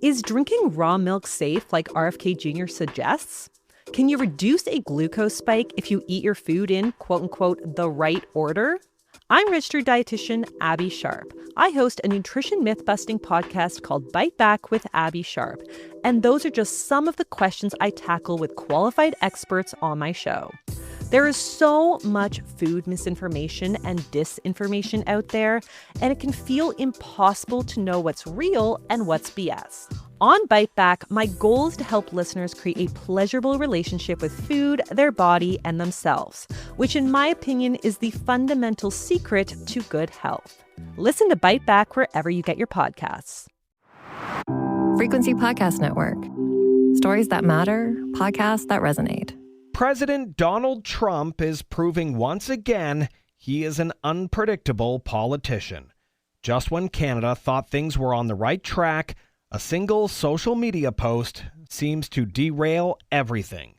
Is drinking raw milk safe like RFK Jr. suggests? Can you reduce a glucose spike if you eat your food in, quote unquote, the right order? I'm registered dietitian Abby Sharp. I host a nutrition myth-busting podcast called Bite Back with Abby Sharp. And those are just some of the questions I tackle with qualified experts on my show. There is so much food misinformation and disinformation out there, and it can feel impossible to know what's real and what's BS. On Bite Back, my goal is to help listeners create a pleasurable relationship with food, their body, and themselves, which in my opinion is the fundamental secret to good health. Listen to Bite Back wherever you get your podcasts. Frequency Podcast Network. Stories that matter, podcasts that resonate. President Donald Trump is proving once again he is an unpredictable politician. Just when Canada thought things were on the right track, a single social media post seems to derail everything.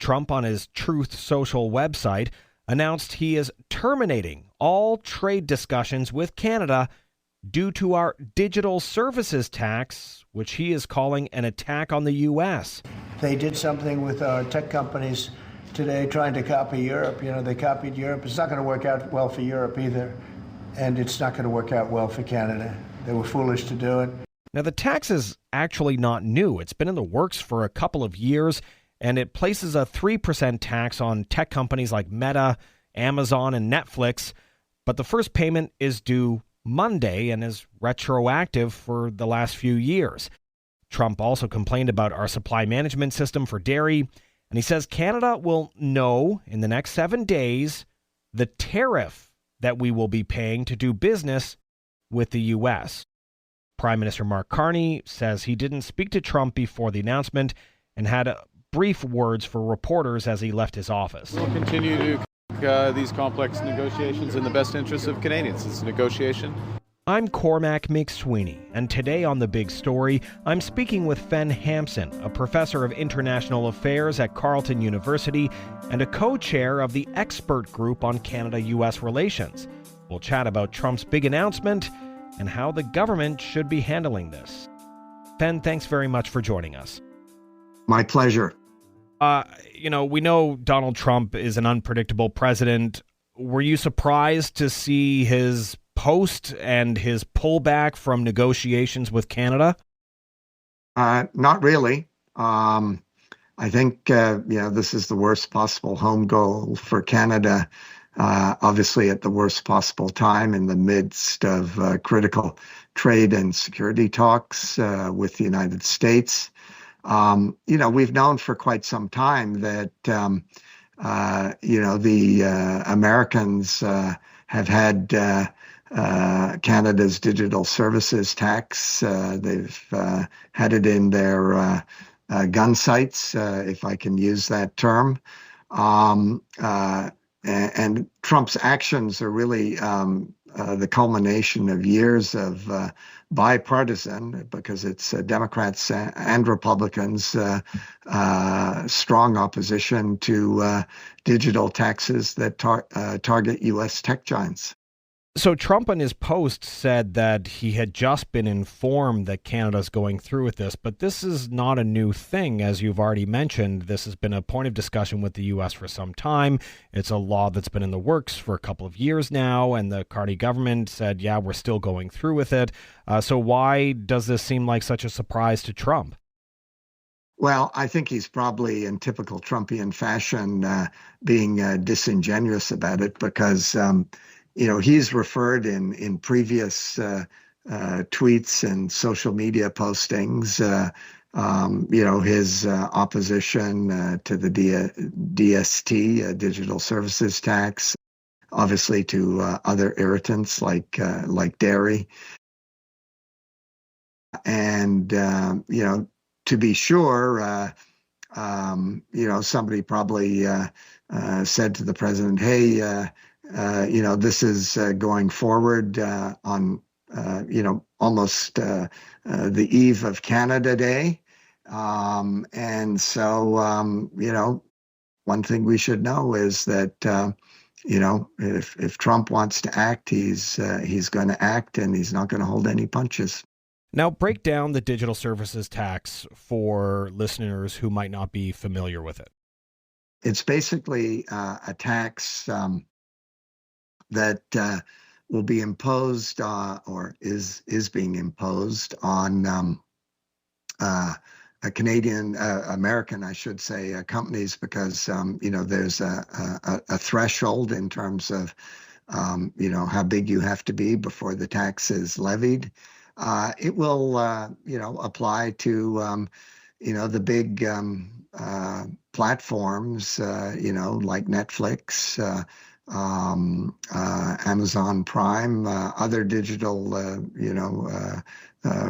Trump, on his Truth Social website, announced he is terminating all trade discussions with Canada due to our digital services tax, which he is calling an attack on the U.S. They did something with our tech companies today trying to copy Europe. You know, they copied Europe. It's not going to work out well for Europe either, and it's not going to work out well for Canada. They were foolish to do it. Now, the tax is actually not new. It's been in the works for a couple of years, and it places a 3% tax on tech companies like Meta, Amazon, and Netflix. But the first payment is due Monday and is retroactive for the last few years. Trump also complained about our supply management system for dairy, and he says Canada will know in the next 7 days the tariff that we will be paying to do business with the U.S. Prime Minister Mark Carney says he didn't speak to Trump before the announcement and had brief words for reporters as he left his office. We'll continue to these complex negotiations in the best interest of Canadians. It's a negotiation. I'm Cormac Sweeney, and today on The Big Story, I'm speaking with Hampson, a professor of international affairs at Carleton University and a co-chair of the expert group on Canada-U.S. relations. We'll chat about Trump's big announcement and how the government should be handling this. Fen, thanks very much for joining us. My pleasure. We know Donald Trump is an unpredictable president. Were you surprised to see his post and his pullback from negotiations with Canada? Not really. I think, this is the worst possible home goal for Canada, obviously at the worst possible time in the midst of critical trade and security talks with the United States. We've known for quite some time that, the Americans have had Canada's digital services tax. They've had it in their gun sights, if I can use that term. And Trump's actions are really the culmination of years of bipartisan, because it's Democrats and Republicans, strong opposition to digital taxes that target U.S. tech giants. So Trump in his post said that he had just been informed that Canada's going through with this, but this is not a new thing. As you've already mentioned, this has been a point of discussion with the U.S. for some time. It's a law that's been in the works for a couple of years now, and the Carney government said, yeah, we're still going through with it. So why does this seem like such a surprise to Trump? Well, I think he's probably in typical Trumpian fashion being disingenuous about it, because he's referred in previous tweets and social media postings, his opposition to the DST, digital services tax, obviously to other irritants like dairy. And, to be sure, somebody probably said to the president, hey, this is going forward on, almost the eve of Canada Day. And so, one thing we should know is that, if Trump wants to act, he's going to act, and he's not going to hold any punches. Now, break down the digital services tax for listeners who might not be familiar with it. It's basically a tax that will be imposed or is being imposed on a Canadian, American, I should say, companies, because there's a threshold in terms of how big you have to be before the tax is levied. It will apply to the big platforms, like Netflix, Amazon Prime, other digital,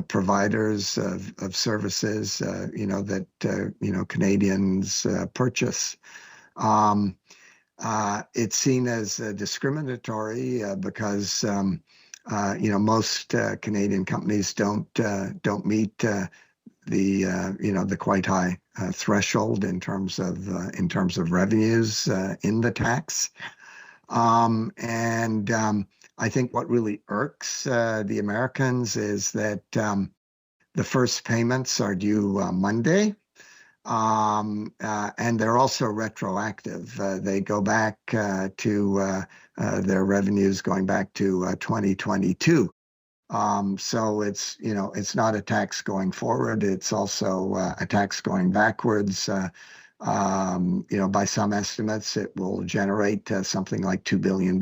providers of services, that Canadians purchase. It's seen as discriminatory because most Canadian companies don't meet the quite high threshold in terms of revenues in the tax. I think what really irks the Americans is that the first payments are due Monday, and they're also retroactive. They go back to their revenues going back to 2022. So it's not a tax going forward. It's also a tax going backwards. By some estimates, it will generate something like $2 billion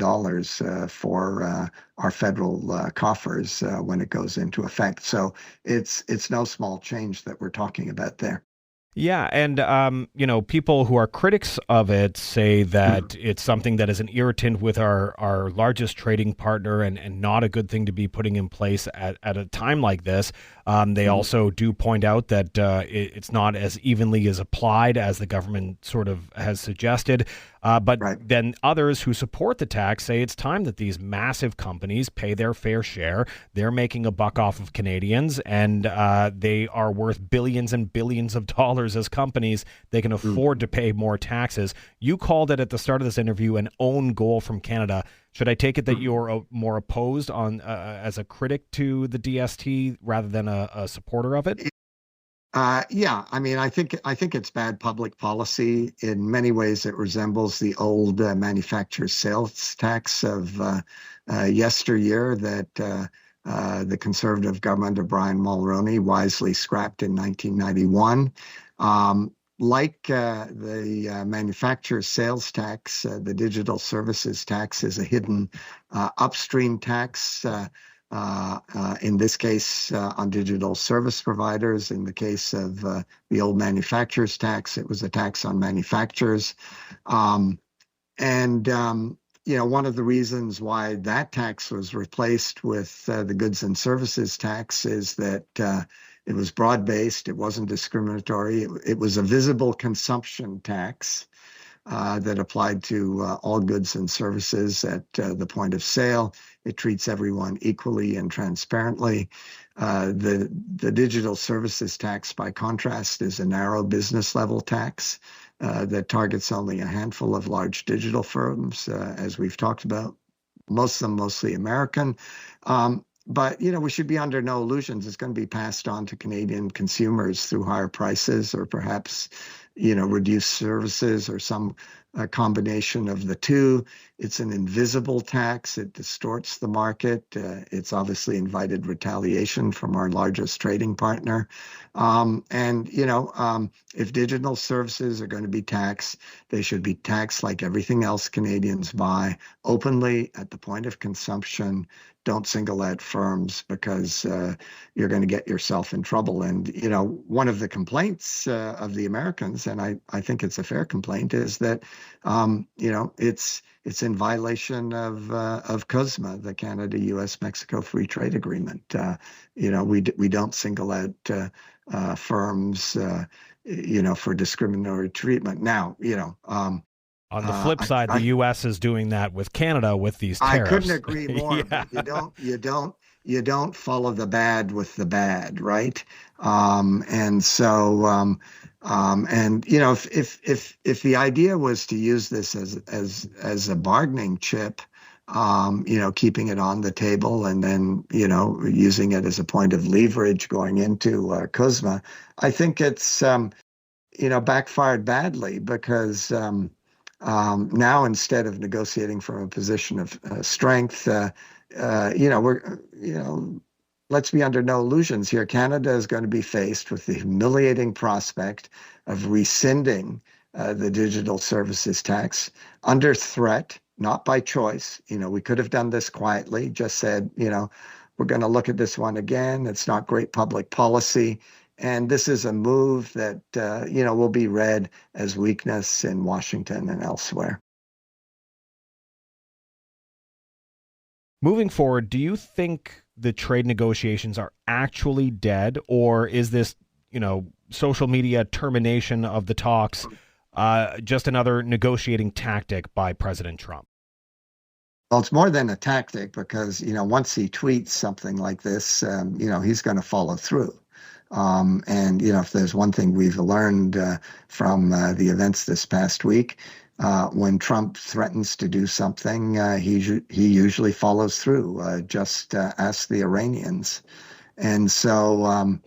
for our federal coffers when it goes into effect. So it's no small change that we're talking about there. Yeah, and people who are critics of it say that it's something that is an irritant with our largest trading partner and not a good thing to be putting in place at a time like this. They also do point out that it's not as evenly as applied as the government sort of has suggested. But then others who support the tax say it's time that these massive companies pay their fair share. They're making a buck off of Canadians, and they are worth billions and billions of dollars as companies. They can afford to pay more taxes. You called it at the start of this interview an own goal from Canada. Should I take it that you're more opposed on as a critic to the DST rather than a supporter of it? Yeah, I mean, I think it's bad public policy. In many ways, it resembles the old manufacturer sales tax of yesteryear that the Conservative government of Brian Mulroney wisely scrapped in 1991. Like the manufacturer sales tax, the digital services tax is a hidden upstream tax. In this case, on digital service providers. In the case of the old manufacturers tax, it was a tax on manufacturers. One of the reasons why that tax was replaced with the goods and services tax is that it was broad-based, it wasn't discriminatory, it was a visible consumption tax that applied to all goods and services at the point of sale. It treats everyone equally and transparently. The digital services tax, by contrast, is a narrow business level tax that targets only a handful of large digital firms, as we've talked about, most of them mostly American. But, we should be under no illusions. It's going to be passed on to Canadian consumers through higher prices or perhaps, reduced services or some combination of the two. It's an invisible tax. It distorts the market. It's obviously invited retaliation from our largest trading partner. If digital services are going to be taxed, they should be taxed like everything else Canadians buy, openly at the point of consumption. Don't single out firms because you're going to get yourself in trouble. And, one of the complaints of the Americans, and I think it's a fair complaint, is that, it's in violation of CUSMA, the Canada-U.S.-Mexico Free Trade Agreement. We don't single out firms, for discriminatory treatment. Now, on the flip side, the U.S. is doing that with Canada with these tariffs. I couldn't agree more. Yeah. But you don't follow the bad with the bad, right? If the idea was to use this as a bargaining chip keeping it on the table and then, using it as a point of leverage going into CUSMA. I think it's, backfired badly because now instead of negotiating from a position of strength, let's be under no illusions here. Canada is going to be faced with the humiliating prospect of rescinding the digital services tax under threat, not by choice. We could have done this quietly, just said, we're going to look at this one again. It's not great public policy. And this is a move that, will be read as weakness in Washington and elsewhere. Moving forward, do you think the trade negotiations are actually dead, or is this, social media termination of the talks just another negotiating tactic by President Trump? Well, it's more than a tactic because, once he tweets something like this, he's going to follow through. And, if there's one thing we've learned from the events this past week, when Trump threatens to do something, he usually follows through. Just ask the Iranians. And so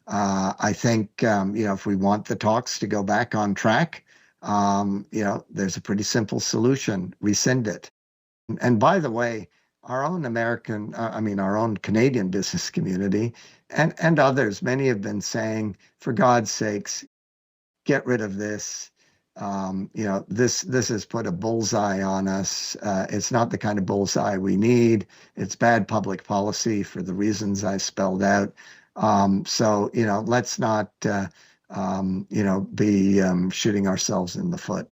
I think, if we want the talks to go back on track, there's a pretty simple solution: rescind it. And by the way, our own our own Canadian business community and others, many have been saying, for God's sakes, get rid of this. This has put a bullseye on us. It's not the kind of bullseye we need. It's bad public policy for the reasons I spelled out. So let's not, be shooting ourselves in the foot.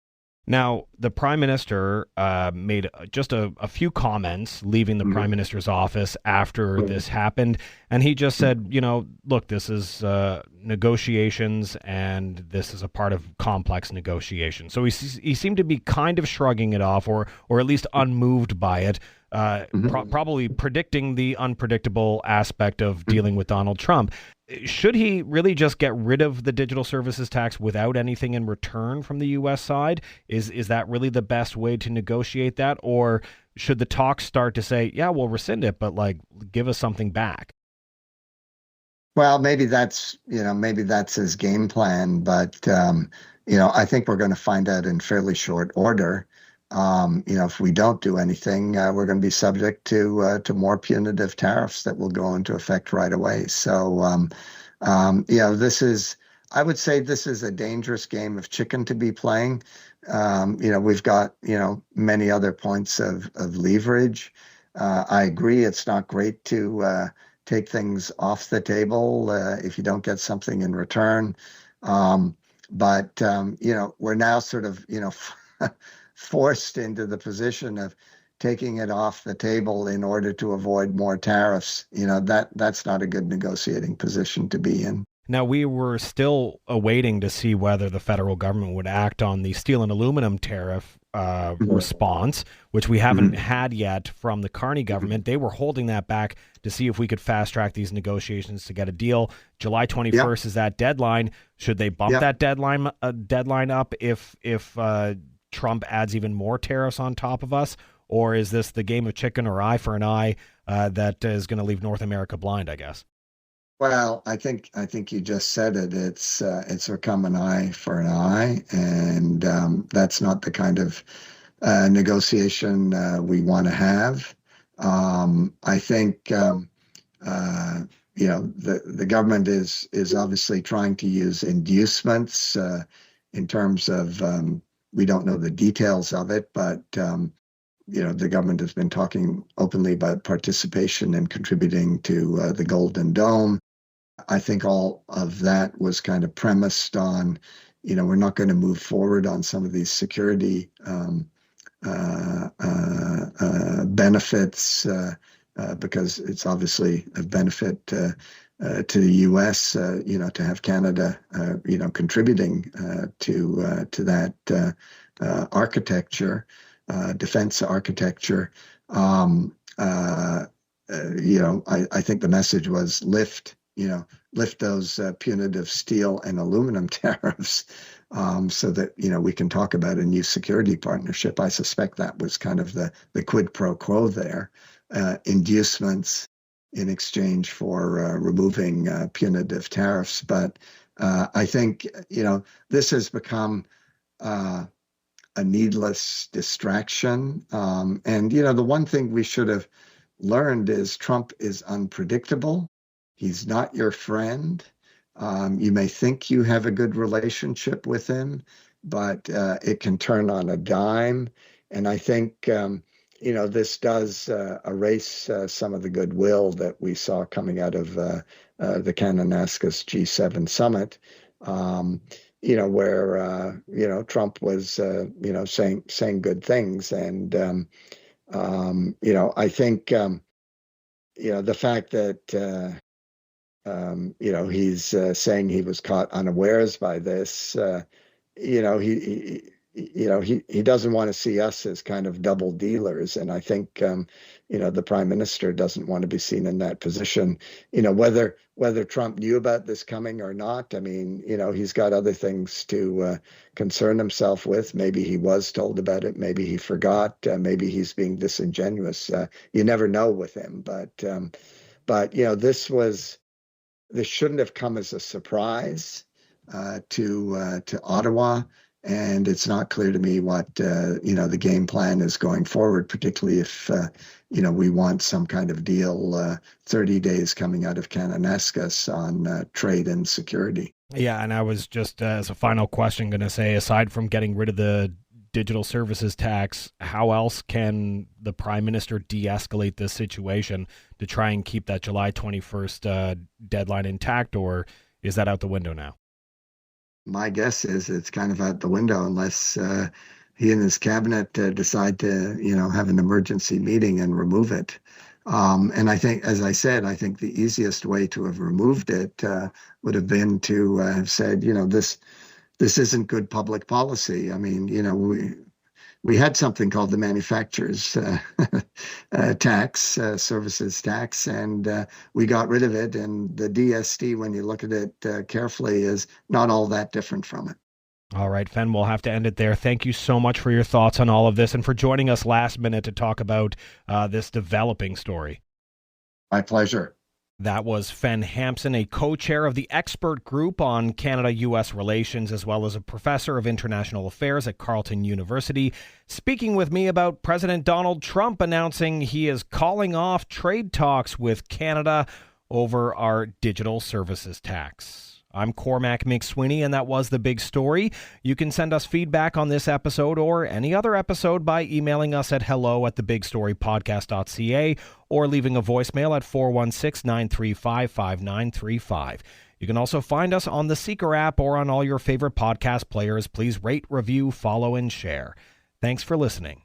Now, the Prime Minister made just a few comments leaving the Prime Minister's office after this happened, and he just said, look, this is negotiations, and this is a part of complex negotiations. So he seemed to be kind of shrugging it off, or at least unmoved by it, probably predicting the unpredictable aspect of dealing with Donald Trump. Should he really just get rid of the digital services tax without anything in return from the U.S. side? Is that really the best way to negotiate that? Or should the talks start to say, yeah, we'll rescind it, but give us something back? Well, maybe that's his game plan. But, I think we're going to find out in fairly short order. If we don't do anything, we're going to be subject to more punitive tariffs that will go into effect right away. So, I would say this is a dangerous game of chicken to be playing. We've got, many other points of leverage. I agree it's not great to take things off the table if you don't get something in return. But we're now sort of, forced into the position of taking it off the table in order to avoid more tariffs. That's not a good negotiating position to be in. Now, we were still awaiting to see whether the federal government would act on the steel and aluminum tariff response, which we haven't had yet from the Carney government. They were holding that back to see if we could fast track these negotiations to get a deal. July 21st is that deadline. Should they bump that deadline up if Trump adds even more tariffs on top of us? Or is this the game of chicken or eye for an eye that is going to leave North America blind, I guess? Well, I think you just said it. It's become an eye for an eye, and that's not the kind of negotiation we want to have. I think the government is obviously trying to use inducements in terms of we don't know the details of it, but the government has been talking openly about participation and contributing to the Golden Dome. I think all of that was kind of premised on, we're not going to move forward on some of these security benefits because it's obviously a benefit to the U.S. To have Canada, contributing to that architecture, defense architecture. I think the message was lift lift those punitive steel and aluminum tariffs so that, we can talk about a new security partnership. I suspect that was kind of the quid pro quo there, inducements in exchange for removing punitive tariffs. But I think, this has become a needless distraction. And, the one thing we should have learned is Trump is unpredictable. He's not your friend. You may think you have a good relationship with him, but it can turn on a dime. And I think, this does erase some of the goodwill that we saw coming out of the Kananaskis G7 summit, where, Trump was, saying good things. And, I think, the fact that, he's saying he was caught unawares by this. He doesn't want to see us as kind of double dealers, and I think the prime minister doesn't want to be seen in that position. Whether Trump knew about this coming or not, I mean, he's got other things to concern himself with. Maybe he was told about it. Maybe he forgot. Maybe he's being disingenuous. You never know with him. But this shouldn't have come as a surprise to Ottawa, and it's not clear to me what the game plan is going forward, particularly if we want some kind of deal 30 days coming out of Kananaskis on trade and security. Yeah, and I was just as a final question going to say, aside from getting rid of the digital services tax, how else can the prime minister de-escalate this situation to try and keep that July 21st deadline intact, or is that out the window now? My guess is it's kind of out the window unless he and his cabinet decide to, have an emergency meeting and remove it. And I think, as I said, I think the easiest way to have removed it would have been to have said, this isn't good public policy. I mean, we had something called the manufacturers tax, services tax, and we got rid of it. And the DST, when you look at it carefully, is not all that different from it. All right, Fen, we'll have to end it there. Thank you so much for your thoughts on all of this and for joining us last minute to talk about this developing story. My pleasure. That was Fen Hampson, a co-chair of the expert group on Canada-U.S. relations, as well as a professor of international affairs at Carleton University, speaking with me about President Donald Trump announcing he is calling off trade talks with Canada over our digital services tax. I'm Cormac Sweeney, and that was The Big Story. You can send us feedback on this episode or any other episode by emailing us at hello@thebigstorypodcast.ca or leaving a voicemail at 416-935-5935. You can also find us on the Seeker app or on all your favorite podcast players. Please rate, review, follow, and share. Thanks for listening.